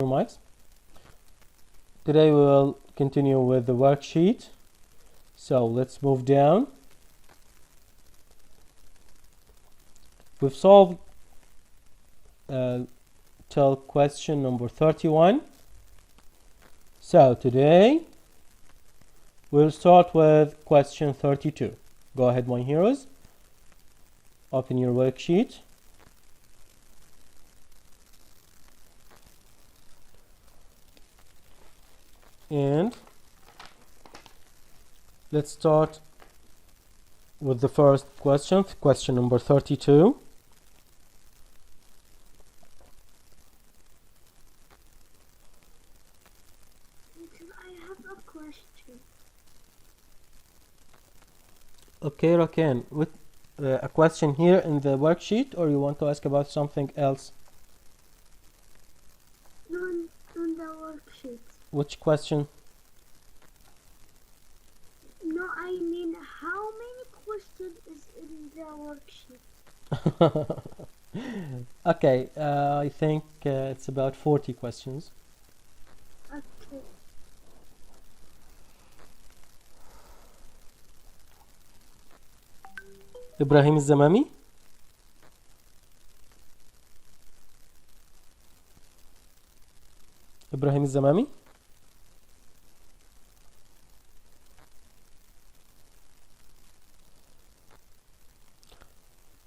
mics. Today we will continue with the worksheet. So let's move down. We've solved till question number 31. So today we'll start with question 32. Go ahead, my heroes. Open your worksheet. And let's start with the first question, question number 32. I have a question. Okay, Rakan, with a question here in the worksheet, or you want to ask about something else? On the worksheet. Which question? No, I mean, how many questions is in the worksheet? Okay, I think it's about 40 questions. Okay. Ibrahim الزمامي. Ibrahim الزمامي.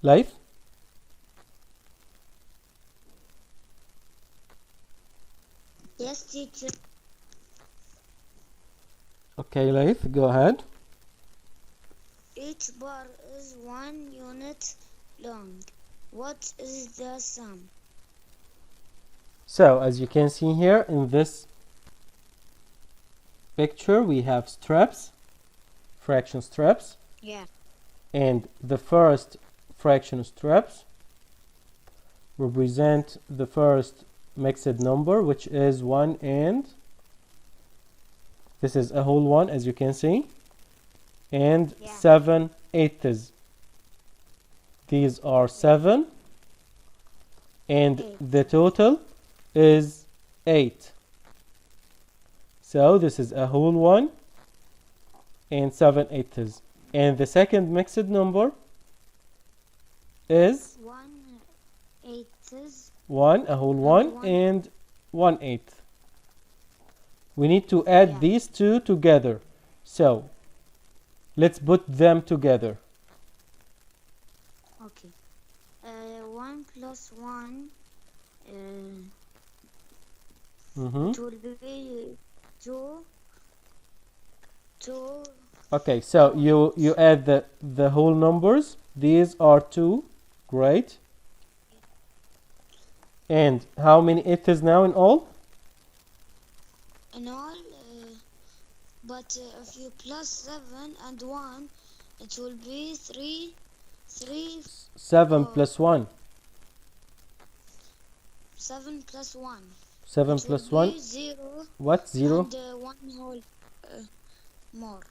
Life. Yes, teacher. Okay, Life, go ahead. Each bar is 1 unit long. What is the sum? So, as you can see here in this picture, we have straps, fraction straps. Yeah. And the first fraction straps represent the first mixed number, which is 1, and this is a whole 1, as you can see, and 7/8. These are 7, and the total is 8. So this is a whole 1 and 7/8. And the second mixed number is 1/8. 1, a whole 1, and 1/8. We need to add these two together. So let's put them together. Okay. 1 plus 1 it will be 2. 2. Okay, so you add the whole numbers. These are 2. Great. And how many eighths now in all? In all, but if you plus 7 and 1, it will be 3. 7 plus 1. 7 plus 1. 7 plus 1. 0. What? 0? And 1 whole more.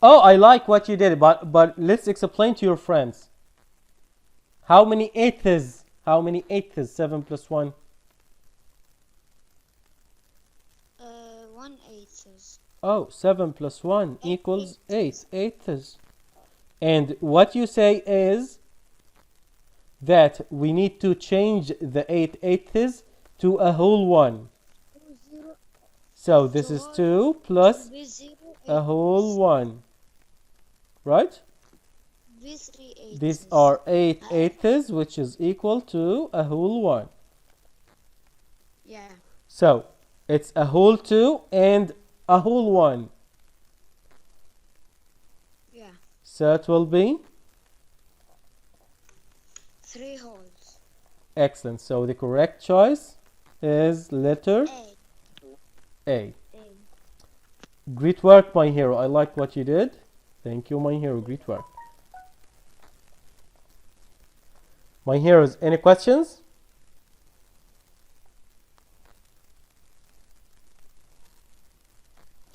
Oh, I like what you did, but let's explain to your friends. How many eighths? How many eighths? 7 plus 1. 1/8. Oh, 7 plus 1 equals 8 eighths. And what you say is that we need to change the 8 eighths to a whole 1. So this is 2 plus a whole 1. Right? These are 8 eighths, which is equal to a whole 1. Yeah. So it's a whole 2 and a whole 1. Yeah. So it will be 3 wholes. excellent. So the correct choice is letter A. Great work, my hero. I like what you did. Thank you, my hero. Great work. My heroes, any questions?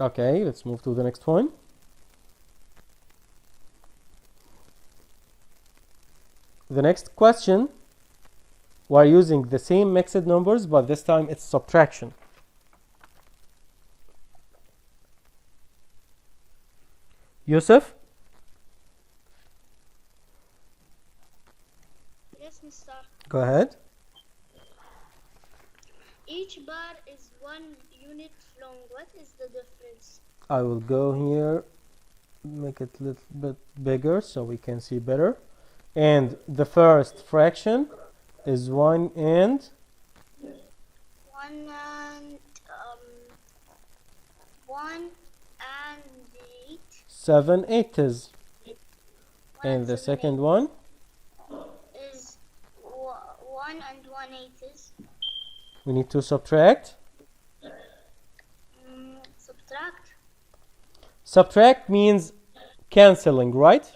Okay, let's move to the next one. The next question We're using the same mixed numbers, but this time it's subtraction. Yusuf? Yes, Mister. Go ahead. Each bar is 1 unit long. What is the difference? I will go here, make it a little bit bigger so we can see better. And the first fraction is 1 and 1 and 8. 7/8. One And the 7/8 second one, is 1 and 1/8. we need to subtract. Subtract. Subtract means canceling, right?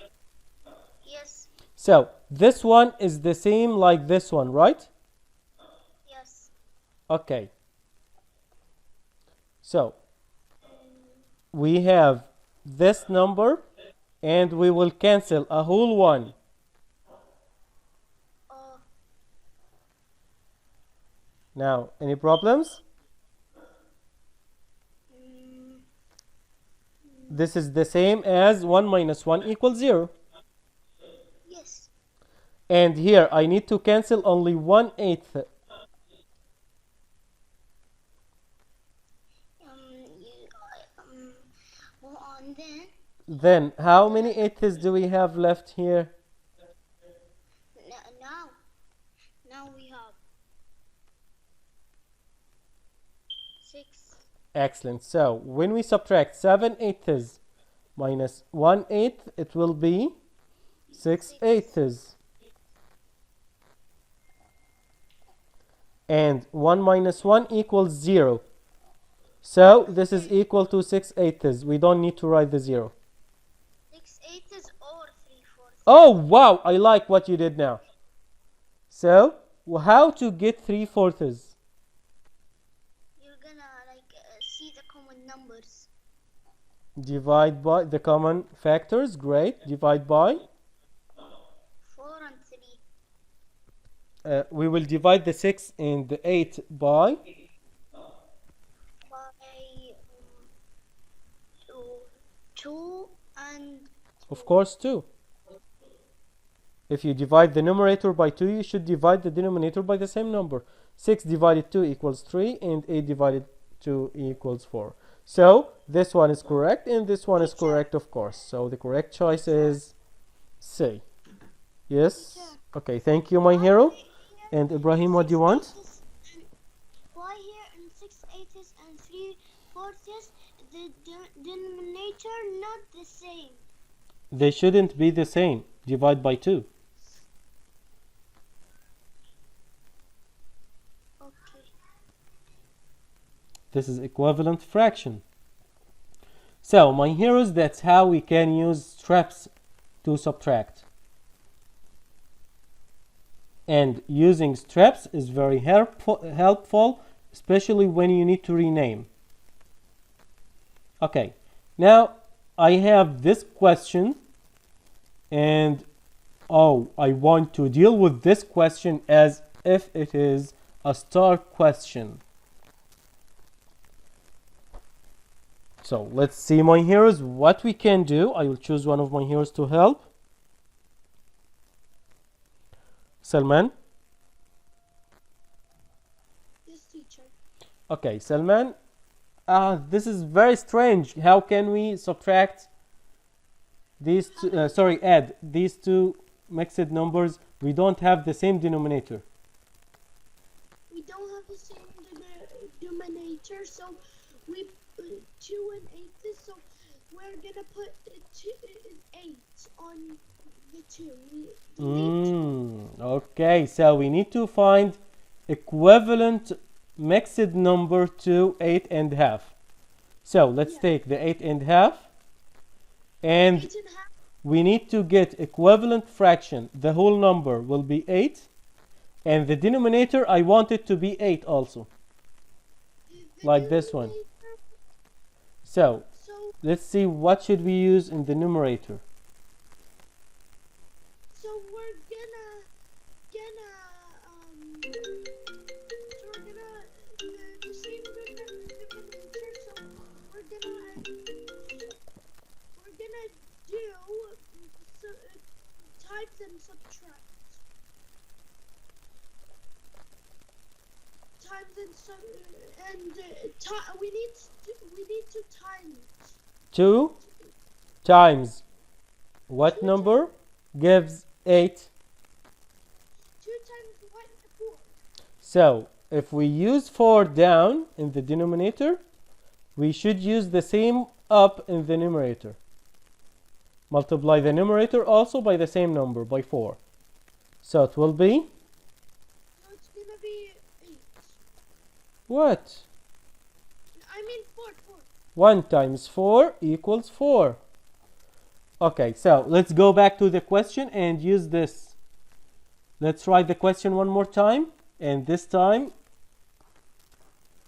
Yes. So this one is the same like this one, right? Yes. Okay. So we have this number and we will cancel a whole one. Now, any problems? This is the same as 1 minus 1 equals 0. Yes. And here I need to cancel only 1/8. And Then how many eighths do we have left here? now we have 6. Excellent. So when we subtract 7/8 minus 1/8, it will be 6/8. And 1 minus 1 equals 0. So this is equal to 6/8. We don't need to write the 0. 6/8 or 3/4. Oh, wow. I like what you did now. So how to get 3/4? You're gonna see the common numbers. Divide by the common factors. Great. Divide by. 4 and 3. We will divide the 6 and the 8 by. By 2 and Of course, 2. If you divide the numerator by 2, you should divide the denominator by the same number. 6 divided 2 equals 3, and 8 divided 2 equals 4. So this one is correct, and this one is correct, of course. So the correct choice is C. Yes? Okay, thank you, my hero. And Ibrahim, what do you want? Why here in 6/8 and 3/4 the denominator not the same? They shouldn't be the same. Divide by 2. Okay. This is equivalent fraction. So, my heroes, that's how we can use straps to subtract. And using straps is very helpful, especially when you need to rename. Okay, now I have this question, and I want to deal with this question as if it is a star question. So let's see, my heroes, what we can do. I will choose one of my heroes to help. Salman. Yes, teacher. Okay, Salman. This is very strange. How can we subtract these two, add these two mixed numbers? We don't have the same denominator. We don't have the same denominator, so we 2 and 8. So we're gonna put 8 on the 2. Okay, so we need to find equivalent mixed number to 8.5. So let's take the 8.5, and we need to get equivalent fraction. The whole number will be 8, and the denominator I want it to be 8 also, like this one. So let's see, what should we use in the numerator? So we're gonna so we need to time it. 2 times what 2 number gives 8? 2 times what? 4. So if we use 4 down in the denominator, we should use the same up in the numerator. Multiply the numerator also by the same number, by 4. So it will be So it's gonna be 8. what? I mean 4. 1 times 4 equals 4. Okay, so let's go back to the question and use this. Let's write the question one more time, and this time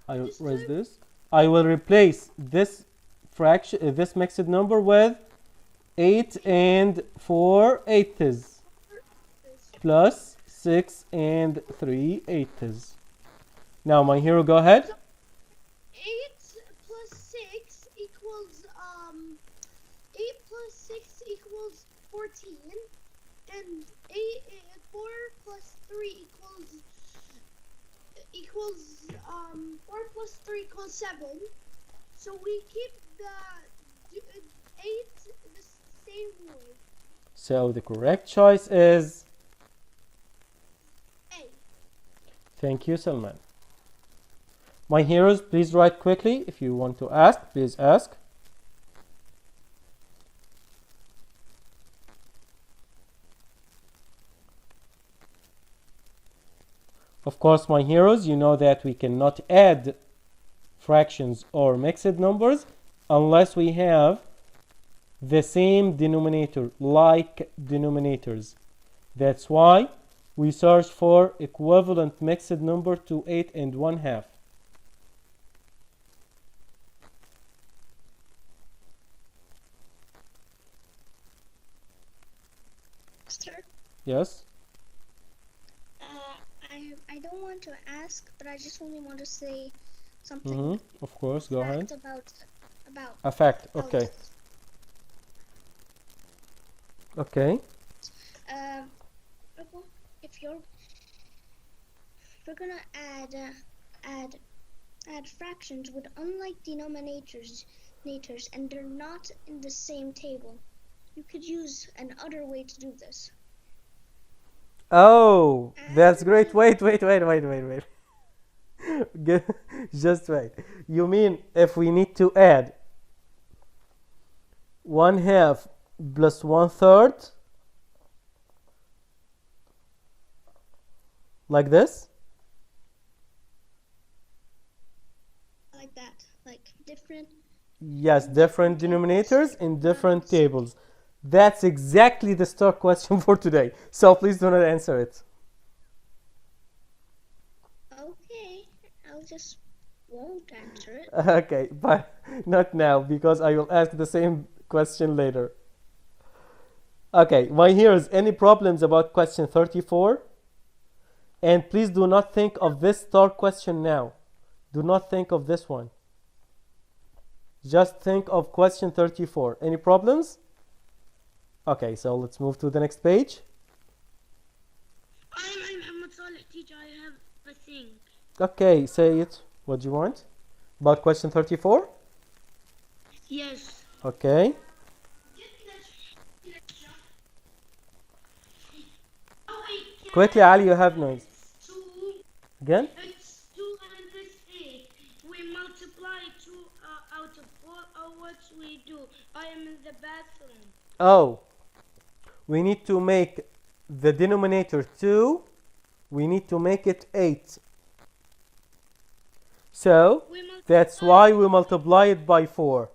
I will raise this. I will replace this fraction, this mixed number with 8 and 4/8 plus 6 and 3/8. Now, my hero, go ahead. 8 plus 6 equals 8 plus 6 equals 14, and 4 plus 3 equals 4 plus 3 equals 7. So we keep the 8 the same way. So the correct choice is A. thank you, Salman. My heroes, please write quickly. If you want to ask, please ask. Of course, my heroes, you know that we cannot add fractions or mixed numbers unless we have the same denominator, like denominators. That's why we search for equivalent mixed number to 8 and 1/2. Sir, Yes? I don't want to ask, but I just only want to say something. Of course, go ahead. About A fact, okay. Okay. If we're gonna add fractions with unlike denominators, and they're not in the same table, you could use another way to do this. Oh, that's great. Wait. Just wait. You mean if we need to add 1/2 plus 1/3 like this? Like that, like different. Yes, different denominators in different tables. That's exactly the star question for today. So please do not answer it. Okay, I'll just won't answer it. Okay, but not now because I will ask the same question later. Okay, my heroes, any problems about question 34? And please do not think of this star question now. Do not think of this one. Just think of question 34. Any problems? Okay, so let's move to the next page. I'm Saleh, teacher. I have a thing. Okay, say it. What do you want? About question 34? Yes. Okay. Quickly, Ali, you have noise. Again? It's 2 and this 8. We multiply 2 out of 4, or what we do? I am in the bathroom. Oh, we need to make the denominator 2. We need to make it 8. So, that's why we multiply it by 4.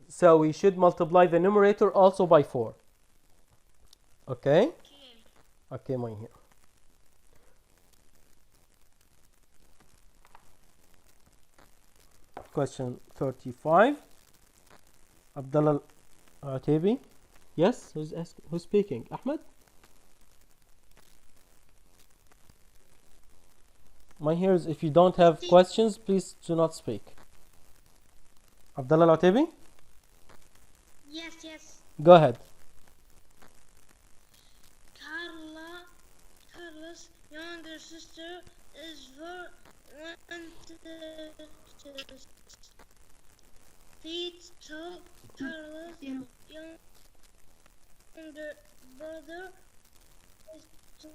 So, we should multiply the numerator also by 4. Okay? Okay, my here. Question 35. Abdullah Ataybi. Yes, who's speaking? Ahmed? My hearers, if you don't have questions, please do not speak. Abdullah Ataybi? Yes. Go ahead. Carla's younger sister is for 1 feet tall. Charles' younger brother is 2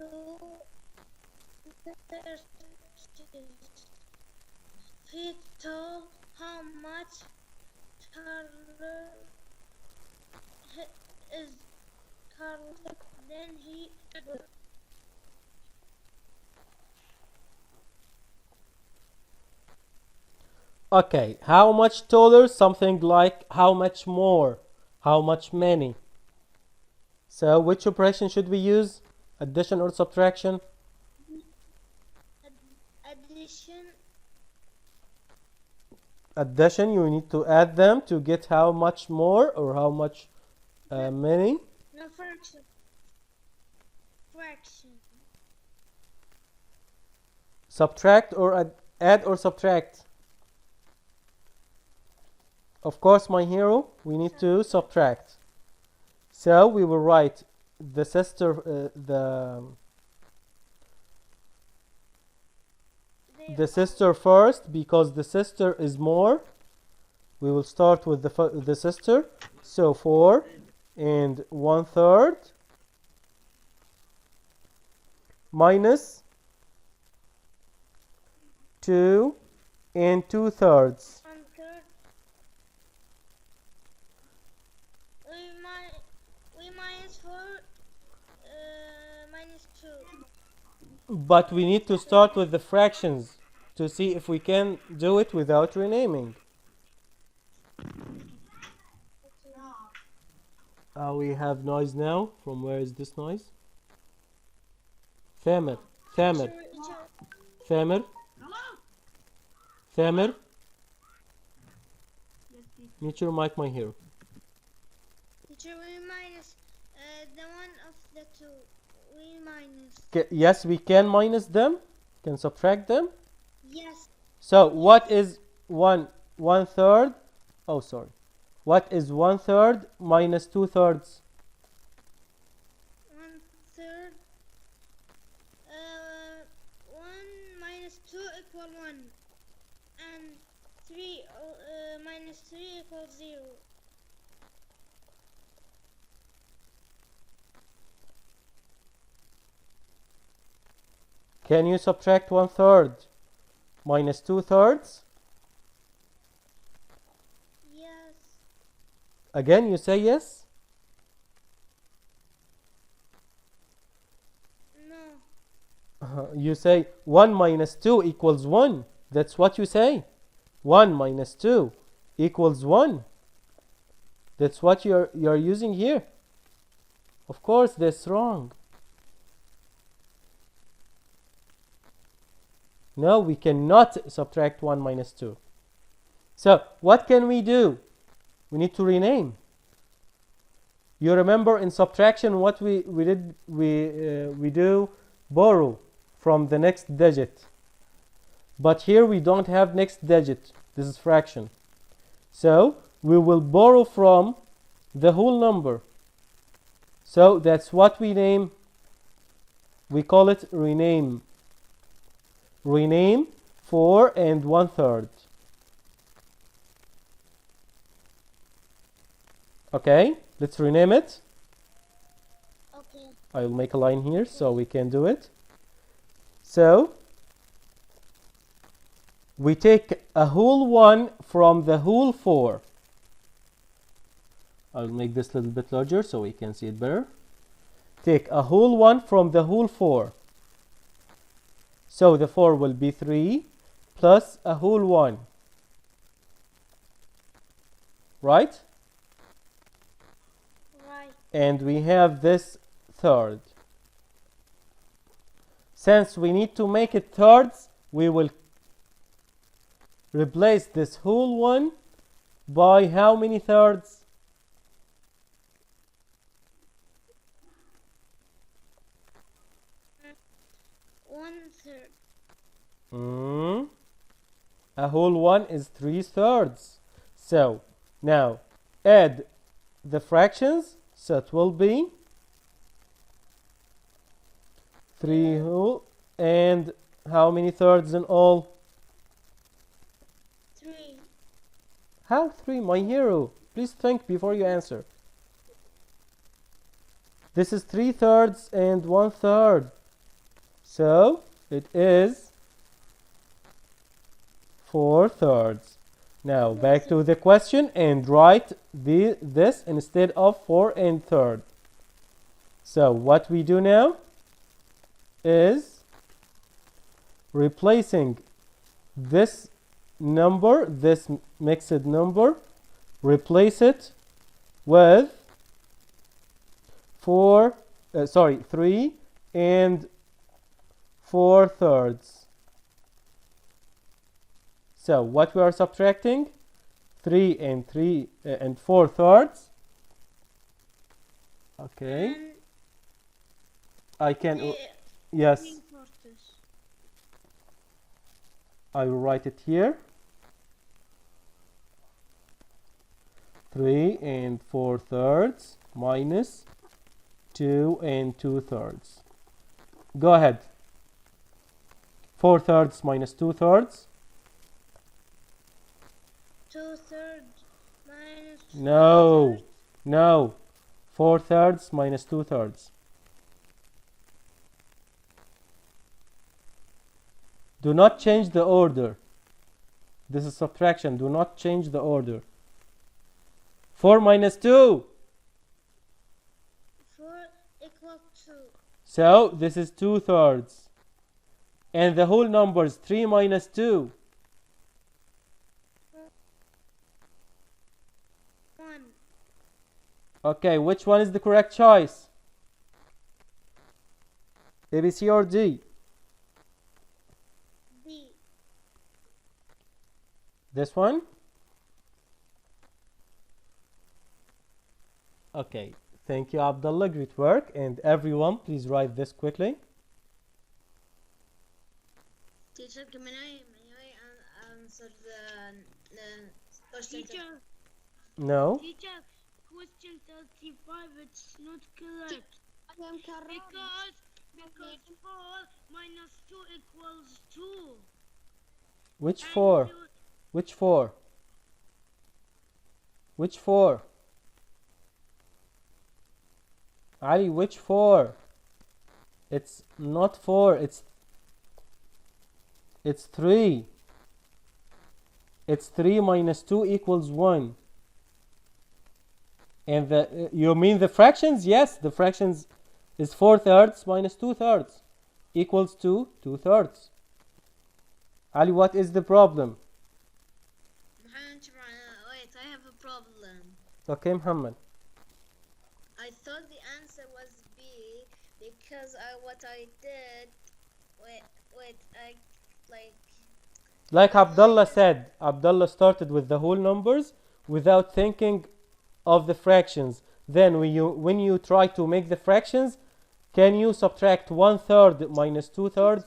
feet tall. How much taller is Carlos than he? Okay, how much taller? Something like how much more, how much many. So which operation should we use? Addition or subtraction? Addition. Addition, you need to add them to get how much more or how much many. No, fraction. Fraction. Subtract or add or subtract? Of course, my hero, we need to subtract. So we will write the sister, the sister first because the sister is more. We will start with the sister. So 4 and 1/3 minus 2 and 2/3. 1/3. We minus 4 minus 2. But we need to start with the fractions to see if we can do it without renaming. We have noise now. From where is this noise? Thamer. Thamer. Thamer. Thamer. Mute your mic, my hero. Teacher, we minus the one of the two. We minus. Yes, we can minus them. Can subtract them. Yes. So what is 1/3? Oh, sorry. What is 1/3 minus 2/3? 1/3. 1 minus 2 equal 1, and 3 minus 3 equals 0. Can you subtract 1/3 minus 2/3? Yes. Again, you say yes? No. You say 1 minus 2 equals 1. That's what you say. 1 minus 2 equals 1. That's what you're using here. Of course, that's wrong. No, we cannot subtract 1 minus 2. So, what can we do? We need to rename. You remember in subtraction what we did? We do borrow from the next digit. But here we don't have next digit. This is fraction. So, we will borrow from the whole number. So, that's what we name. We call it rename. Rename 4 and 1/3. Okay, let's rename it. Okay. I will make a line here so we can do it. So we take a whole 1 from the whole 4. I'll make this a little bit larger so we can see it better. Take a whole 1 from the whole 4. So the 4 will be 3 plus a whole 1. Right? Right. And we have this third. Since we need to make it thirds, we will replace this whole 1 by how many thirds? 1/3. A whole 1 is 3/3. So now add the fractions. So it will be 3 whole and How many thirds in all? 3. How 3, my hero? Please think before you answer. This is 3/3 and 1/3. So it is 4/3. Now back to the question and write this instead of 4 and third. So what we do now is replacing this number, this mixed number, replace it with 3 and 4/3. So what we are subtracting? 3 and 4/3. Okay. I can yes. 3/4. I will write it here. 3 and 4/3 minus 2 and 2/3. Go ahead. 4/3 minus 2/3. 2/3 minus No. No. 4/3 minus 2/3. Do not change the order. This is subtraction. Do not change the order. 4 minus 2. 4 equals 2. So this is 2/3. And the whole number is 3 minus 2. 1. Okay, which one is the correct choice? A, B, C, or D? D. This one? Okay, thank you, Abdullah. Great work. And everyone, please write this quickly. Teacher, may I answer the question? Teacher, No. teacher, question 35, it's not correct. I am correct. Because 4 minus 2 equals 2. Which And 4? you- Which 4? Which 4? Ali, which 4? It's not 4, it's 3. It's 3 minus 2 equals 1. And you mean the fractions? Yes, the fractions is 4/3 minus 2/3 equals to 2/3. Ali, what is the problem? Wait, I have a problem. Okay, Muhammad. I thought the answer was B because what I did. Like Abdullah said, Abdullah started with the whole numbers without thinking of the fractions. Then when you try to make the fractions, can you subtract 1/3 minus 2/3?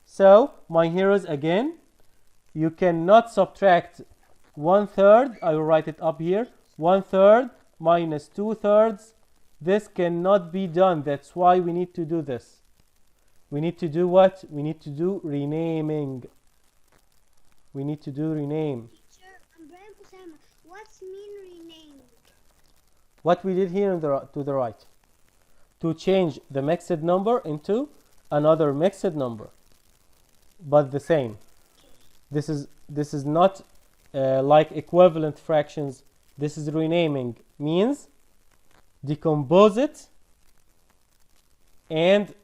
So, my heroes, again, you cannot subtract 1/3. I will write it up here. 1/3 minus 2/3. This cannot be done. That's why we need to do this. We need to do what? We need to do renaming. We need to do rename. Teacher, Ibrahim Osama, what's mean rename? What we did here to the right. To change the mixed number into another mixed number. But the same. This is not like equivalent fractions. This is renaming. Means decompose it and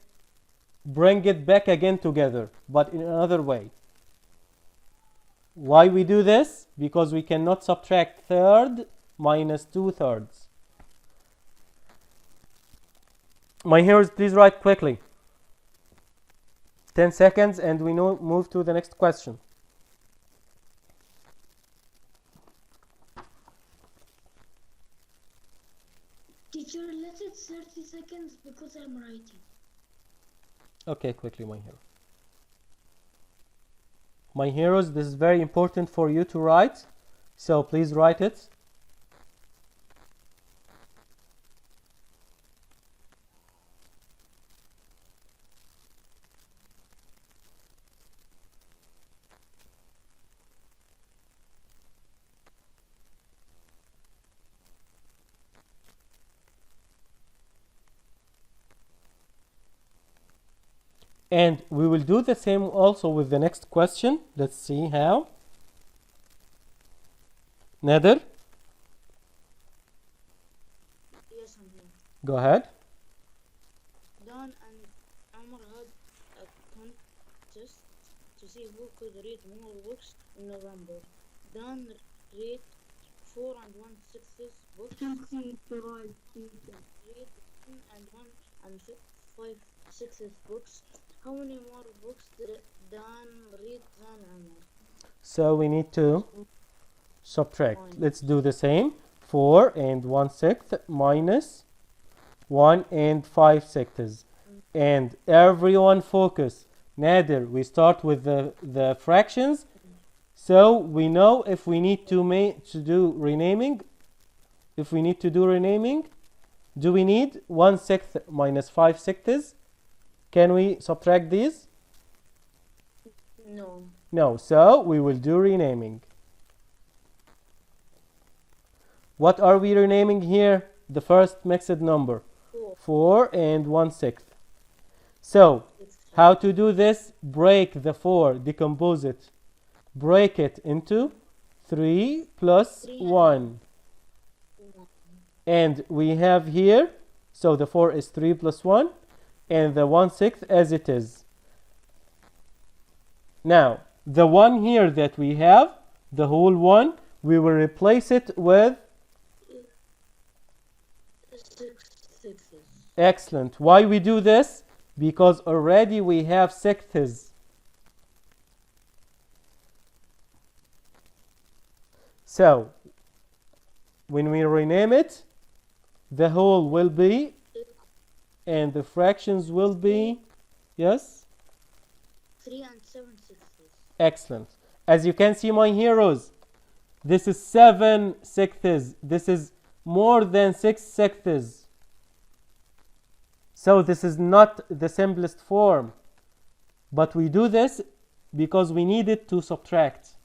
bring it back again together, but in another way. Why we do this? Because we cannot subtract 1/3 minus 2/3. My heroes, please write quickly. 10 seconds and we move to the next question. Teacher, let it 30 seconds because I'm writing. Okay, quickly, my hero. My heroes, this is very important for you to write, so please write it. And we will do the same also with the next question. Let's see how. Nader, Yes, I'm here. go ahead. Dan and Amr had a contest to see who could read more books in November. Dan read 4 1/6 books. Read 1 and 5/6 books. How many more books did Dan read than Amr? So we need to subtract. Let's do the same. 4 and 1/6 minus 1 and 5/6. And everyone focus. Nader, we start with the fractions. So we know if we need to do renaming. If we need to do renaming, do we need 1/6 minus 5/6? Can we subtract these? No. No, so we will do renaming. What are we renaming here? The first mixed number. 4 and 1/6. So, how to do this? Break the 4, decompose it. Break it into 3 plus 1. And we have here, so the 4 is 3 plus 1, and the 1/6 as it is. Now, the 1 here that we have, the whole 1, we will replace it with 6/6. excellent. Why we do this? Because already we have sixths. So, when we rename it, the whole will be, and the fractions will be, yes? 3 and 7/6. Excellent. As you can see, my heroes, this is 7 sixths. This is more than 6 sixths. So this is not the simplest form. But we do this because we needed to subtract.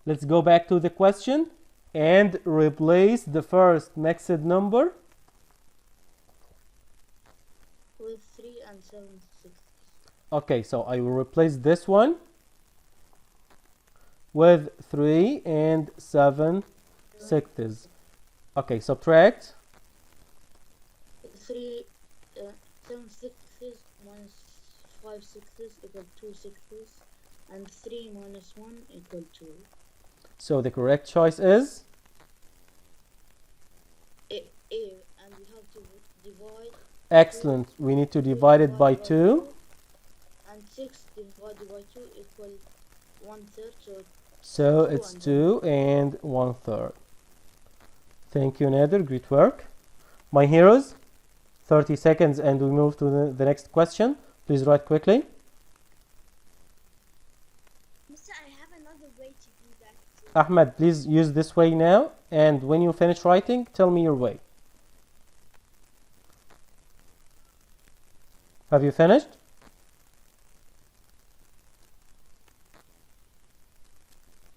Let's go back to the question and replace the first mixed number With 3 and 7/6. Okay, so I will replace this one with 3 and 7/6. Okay, subtract 3 7/6 minus 5/6 equal 2/6, and 3 minus 1 equal 2. So the correct choice is A, and we have to divide. excellent. We need to divide it by 2. And 6 divided by 2 equal 1/3. So it's 2 and 1/3. Thank you, Nader. Great work. My heroes, 30 seconds and we move to the next question. Please write quickly. Mister, I have another way to do that. Ahmed, please use this way now. And when you finish writing, tell me your way. Have you finished?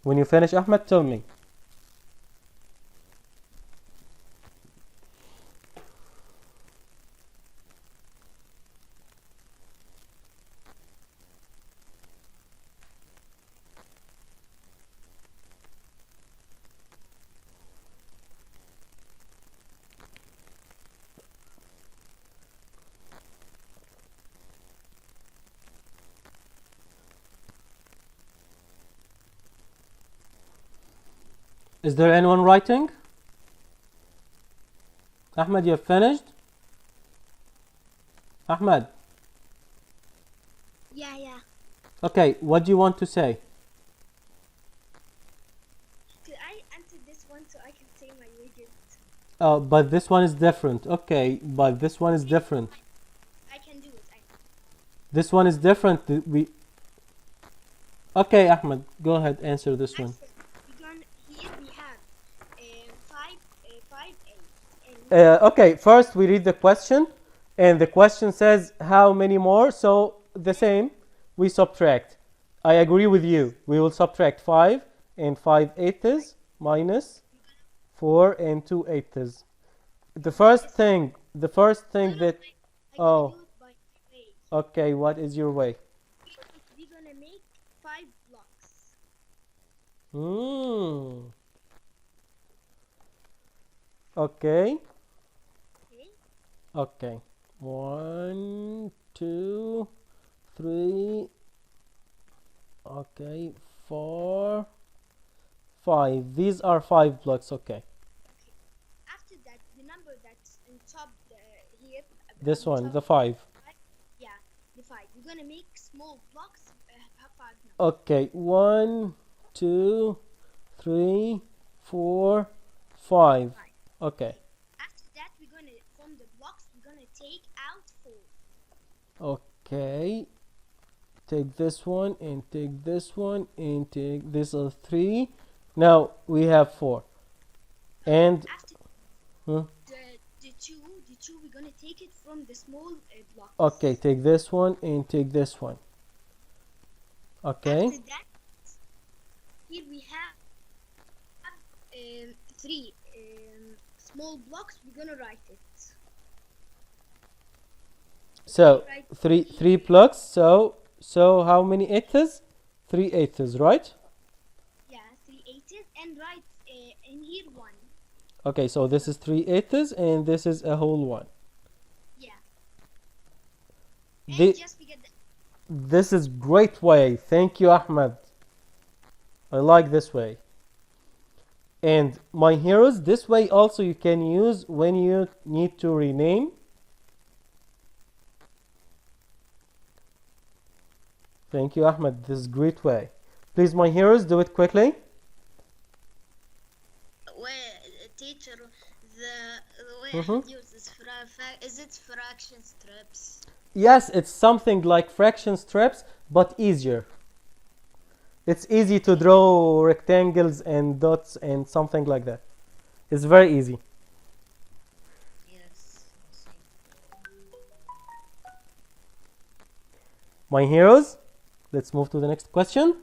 When you finish, Ahmed, tell me. Is there anyone writing? Ahmed, you have finished? Ahmed. Yeah. Okay, what do you want to say? Could I answer this one so I can say my wages? But this one is different. Okay, but this one is different. I can do it. This one is different. Okay, Ahmed, go ahead, answer this one. Here we have 5, 8. Okay, first we read the question, and the question says how many more, so the same, we subtract. I agree with you. We will subtract 5 and 5/8 minus 4 and 2/8. The first thing that, oh, Okay, what is your way? We're gonna make 5 blocks. Hmm. Okay. Okay. Okay. 1, 2, 3. Okay. 4, 5. These are 5 blocks. Okay. Okay. After that, the number that's on top here. This on one, top, the 5. yeah, the 5. We're gonna make small blocks. 5 numbers. Okay. 1, 2, 3, 4, 5. 5. Okay. After that, we're gonna from the blocks we're gonna take out 4. Okay. Take this one and take this one and take this 3. Now we have 4. And After huh? the two we're gonna take it from the small blocks. Okay, take this one and take this one. Okay. After that, here we have 3 small blocks. We're gonna write it. So Right. three blocks. So how many eighths? 3 eighths, right? Yeah, 3 eighths, and write in here 1. Okay, so this is 3 eighths and this is a whole one. Yeah. The, And just we get the this is great way. Thank you, Ahmed. I like this way. And my heroes, this way also you can use when you need to rename. Thank you, Ahmed. This is great way. Please, my heroes, do it quickly. Teacher, the way Mhm. Ahmed uses is it fraction strips? Yes, it's something like fraction strips, but easier. It's easy to draw rectangles and dots and something like that. It's very easy. Yes. My heroes, let's move to the next question.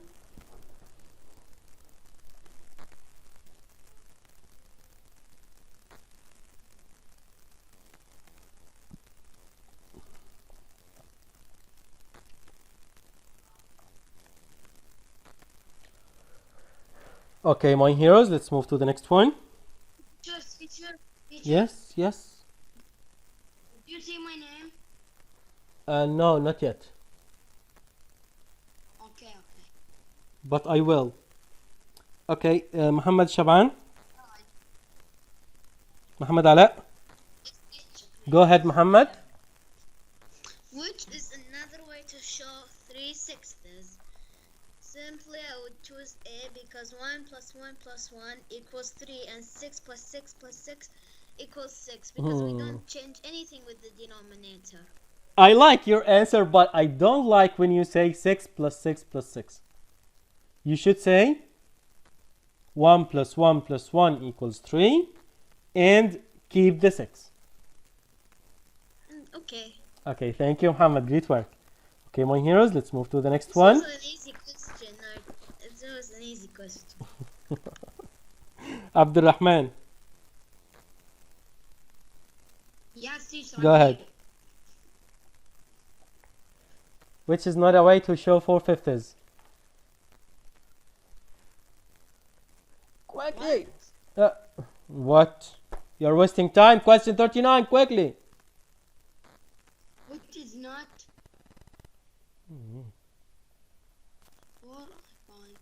Okay, my heroes, let's move to the next one. Teacher, Yes, yes. do you say my name? No, not yet. Okay. But I will. Okay, Muhammad Shaban. Muhammad Ala. Go ahead, Muhammad. Which is another way to show 3 sixths? Simply, I would choose A because 1 plus 1 plus 1 equals 3 and 6 plus 6 plus 6 equals 6 because we don't change anything with the denominator. I like your answer, but I don't like when you say 6 plus 6 plus 6. You should say 1 plus 1 plus 1 equals 3 and keep the 6. Okay. Okay, thank you, Muhammad. Great work. Okay, my heroes, let's move to the next This one. was an easy question. It was an easy question. Abdurrahman, Yes, teacher. go ahead. Which is not a way to show 4/5. Quickly. What? You're wasting time. Question 39, quickly. Which is not 4, 5.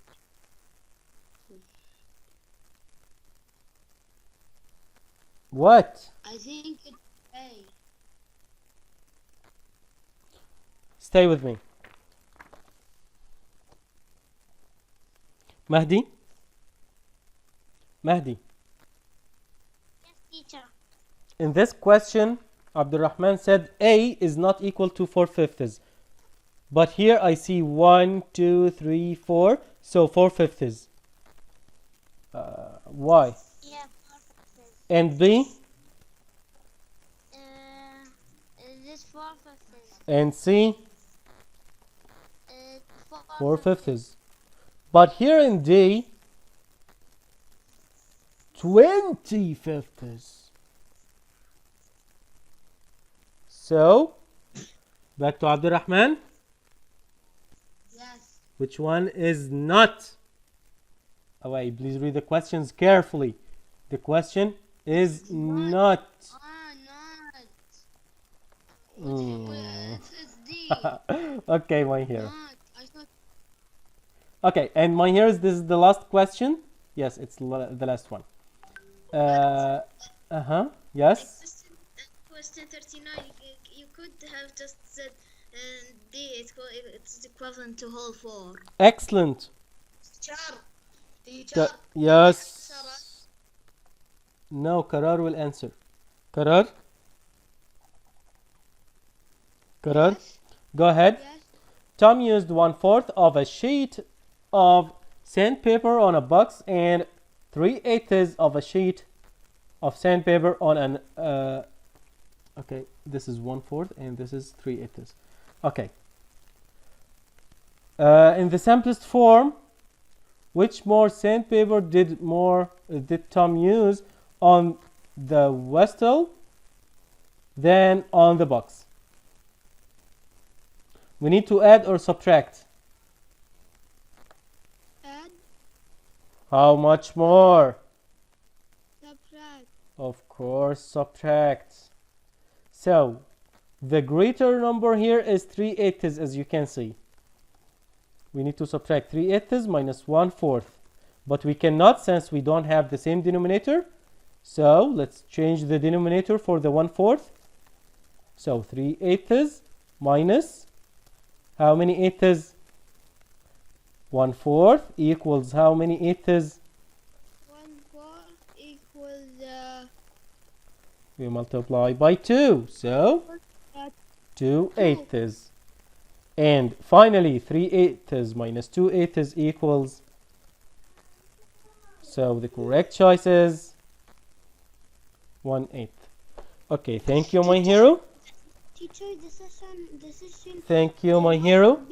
What? I think it's A. Stay with me. Mahdi? Mahdi. Yes, teacher. In this question, Abdurrahman said A is not equal to 4/5. But here I see 1, 2, 3, 4. So 4/5. Why? Yeah, And B? this 4/5. And C? 4/5. 4/5. But here in D, 20/5. So Back to Abdurrahman. Yes. Which one is not? Oh, wait, please read the questions carefully. The question is not. Not. Mm. It's D. Okay, my hero. Not. I thought. Okay, and my hero, this is the last question. Yes, it's the last one. Yes. Question 39. You could have just said D. It's equivalent to whole 4. Excellent. Teacher. Yes. No, Karar will answer. Karar? Karar? Yes. Go ahead. Yes. Tom used 1/4 of a sheet of sandpaper on a box and 3/8 of a sheet of sandpaper on an okay, this is 1/4 and this is 3/8. Okay. In the simplest form, which more sandpaper did Tom use on the vessel than on the box? We need to add or subtract. Add. How much more? Subtract. Of course, subtract. So, the greater number here is 3/8, as you can see. We need to subtract 3/8 minus 1/4. But we cannot, since we don't have the same denominator. So, let's change the denominator for the 1/4. So, 3/8 minus how many eighths? 1/4 equals how many eighths? 1/4 equals We multiply by 2. So, 2/8. And finally, 3/8 minus 2/8 equals. So, the correct choice is 1/8. Okay, thank you, my hero. teacher. The session. Thank you, my hero.